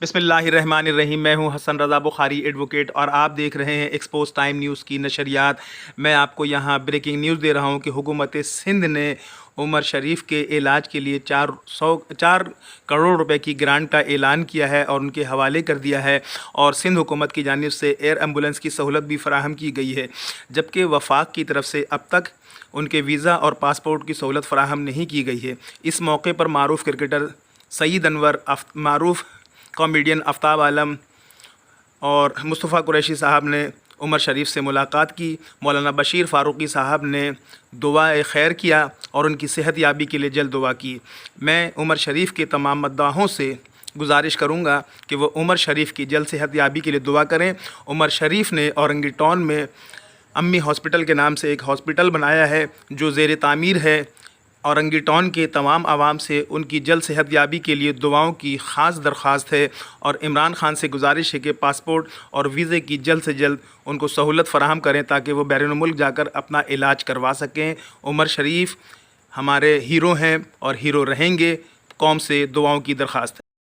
बिस्मिल्लाहिर्रहमानिर्रहीम। मैं हूं हसन रज़ा बुखारी एडवोकेट और आप देख रहे हैं एक्सपोज टाइम न्यूज़ की नशरियात। मैं आपको यहां ब्रेकिंग न्यूज़ दे रहा हूं कि हुकूमत सिंध ने उमर शरीफ के इलाज के लिए 4 करोड़ रुपए की ग्रांट का ऐलान किया है और उनके हवाले कर दिया है। और सिंध हुकूमत की जानिब से एयर एम्बुलेंस की सहूलत भी फराहम की गई है, जबकि वफाक की तरफ से अब तक उनके वीज़ा और पासपोर्ट की सहूलत फराहम नहीं की गई है। इस मौके पर मारूफ़ क्रिकेटर सईद अनवर, मारूफ़ कॉमेडियन आफ्ताब आलम और मुस्तफ़ा कुरैशी साहब ने उमर शरीफ से मुलाकात की। मौलाना बशीर फ़ारूक़ी साहब ने दुआए खैर किया और उनकी सेहत याबी के लिए जल्द दुआ की। मैं उमर शरीफ के तमाम मद्दाहों से गुजारिश करूँगा कि वो उमर शरीफ की जल्द सेहत याबी के लिए दुआ करें। उमर शरीफ ने औरंगी टाउन में अम्मी हॉस्पिटल के नाम से एक हॉस्पिटल बनाया है जो ज़ेर तामीर है। औरंगी टाउन के तमाम आवाम से उनकी जल्द सेहत याबी के लिए दुआओं की ख़ास दरख्वास्त है और इमरान खान से गुजारिश है कि पासपोर्ट और वीज़े की जल्द से जल्द उनको सहूलत फ़राहम करें ताकि वो बैरून मुल्क जाकर अपना इलाज करवा सकें। उमर शरीफ हमारे हीरो हैं और हीरो रहेंगे। कौम से दुआओं की दरख्वास्त है।